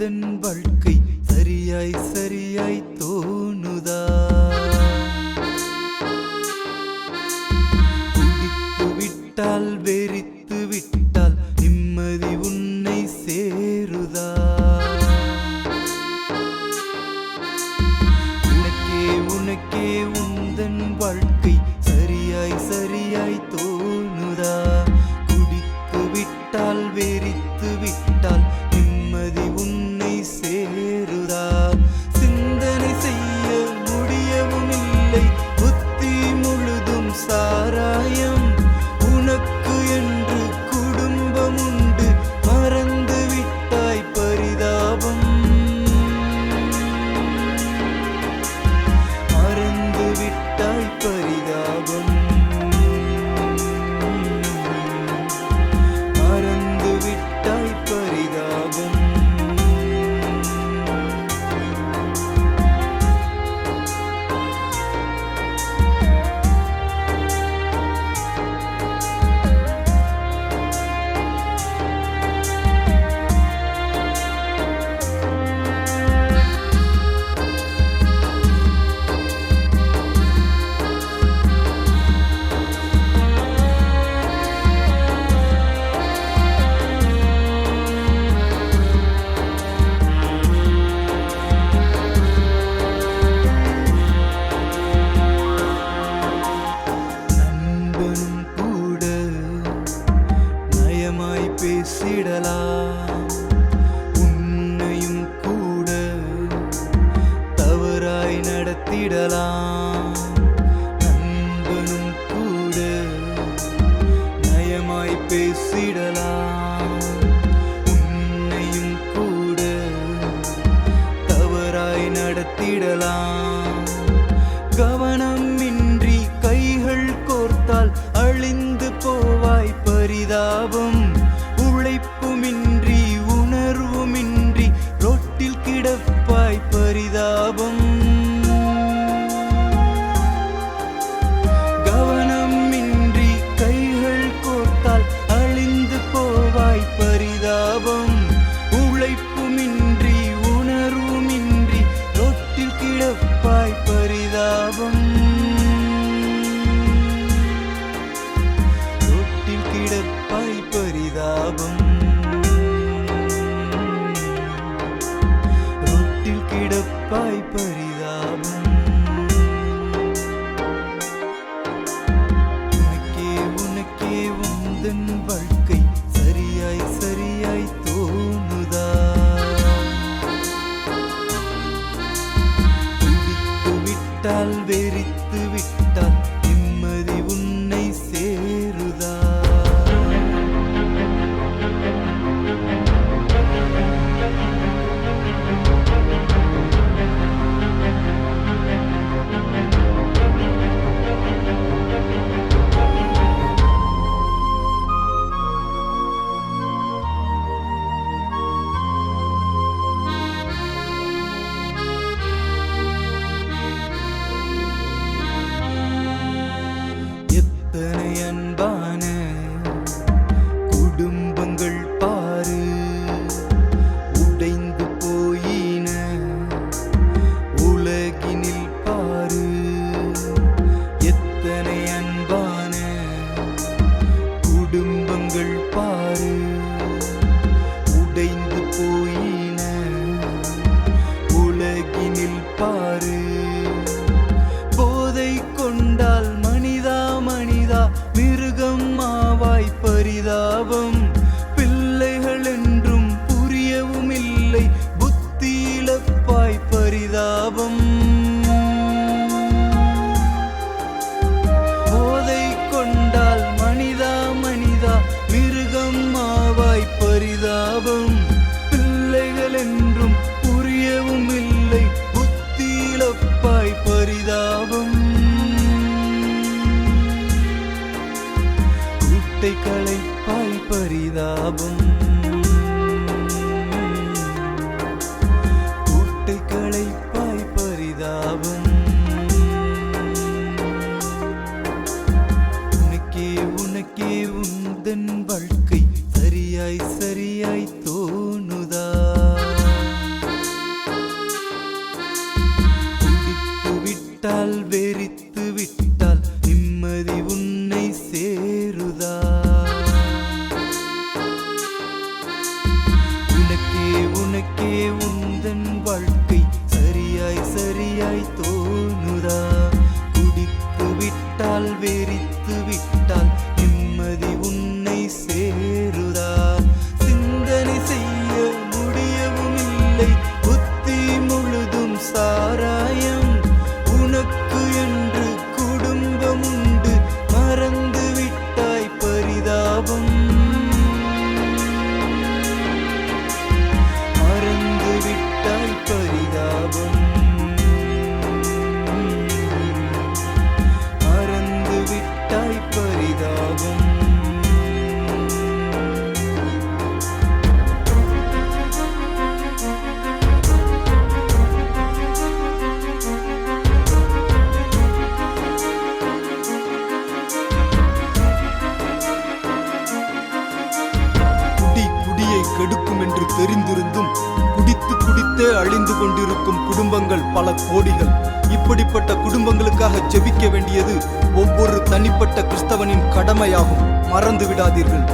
உந்தன் வாழ்க்கை சரியாய் சரியாய் தோணுதா? குடித்து விட்டால் வெறித்து விட்டால் நிம்மதி உன்னை சேருதா? உனக்கே உந்தன் வாழ்க்கை சரியாய் சரியாய் தோணுதா? குடித்து விட்டால் வெறித்து விட்டால் நிம்மதி உன்னை சேருதா? சிந்தனை செய்ய முடியவும் இல்லை, புத்தி முழுதும் சாராயம். உனக்கு என்று குடும்பம் உண்டு, மறந்து விட்டாய் பரிதாபம். மறந்து விட்டாய் பரிதாபம். மறந்து விட்டாய் பரிதாபம். பேசிடலாம், உன்னையும் கூட தவறாய் நடத்திடலாம். நண்பனும் கூட நயமாய் பேசிடலாம், உன்னையும் கூட தவறாய் நடத்திடலாம். கவனமின்றி கைகள் கோர்த்தால் அழிந்து போவாய் பரிதாபம். உழைப்புமின்றி உணர்வுமின்றி ரோட்டில் கிடப்பாய் பரிதாபம். கவனமின்றி கைகள் கோர்த்தால் அழிந்து போவாய் பரிதாபம். உழைப்புமின்றி உணர்வுமின்றி ரோட்டில் கிடப்பாய் பரிதாபம். ரோட்டில் கிடப்பாய் பரிதாபம். ரோட்டில் கிடப்பாய் பரிதாபம். உனக்கே உந்தன் வாழ்க்கை சரியாய் சரியாய் தோணுதா? குடித்து விட்டால் வெறித்து விட்டால் நிம்மதி உன்னை சேருதா? எத்தனை அன்பான குடும்பங்கள் பாரு உடைந்து போயின உலகினில் பாரு. எத்தனை அன்பான குடும்பங்கள் பாரு உடைந்து போயின உலகினில் பாரு. போதை கொண்டால் மனிதா மனிதா மிருகம் ஆவாய் பரிதாபம். பிள்ளைகள் என்றும் புரியவும் இல்லை, புத்தி இழப்பாய் பரிதாபம். போதை கொண்டால் மனிதா மனிதா மிருகம் ஆவாய் பரிதாபம். பிள்ளைகள் என்றும் புரியவும் இல்லை, புத்தி இழப்பாய் உனக்கே உந்தன் வாழ்க்கை சரியாய் சரியாய் தோணுதா? குடித்து விட்டால் வெறித்து விட்டால் நிம்மதி உன்னை சேருதா? சிந்தனை செய்ய முடியவும் இல்லை, புத்தி முழுதும் சாராயம். உனக்கு என்று குடும்பம் உண்டு, மறந்து விட்டாய் பரிதாபம். மறந்து விட்டாய் பரிதாபம். மறந்து விட்டாய் பரிதாபம். குடியை கெடுக்கும் என்று தெரிந்திருந்தும் குடித்து குடித்தே அழிந்து கொண்டிருக்கும் குடும்பங்கள் பல கோடிகள். இப்படிப்பட்ட குடும்பங்களுக்காக ஜெபிக்க வேண்டியது ஒவ்வொரு தனிப்பட்ட கிறிஸ்தவனின் கடமையாகும். மறந்து விடாதீர்கள்.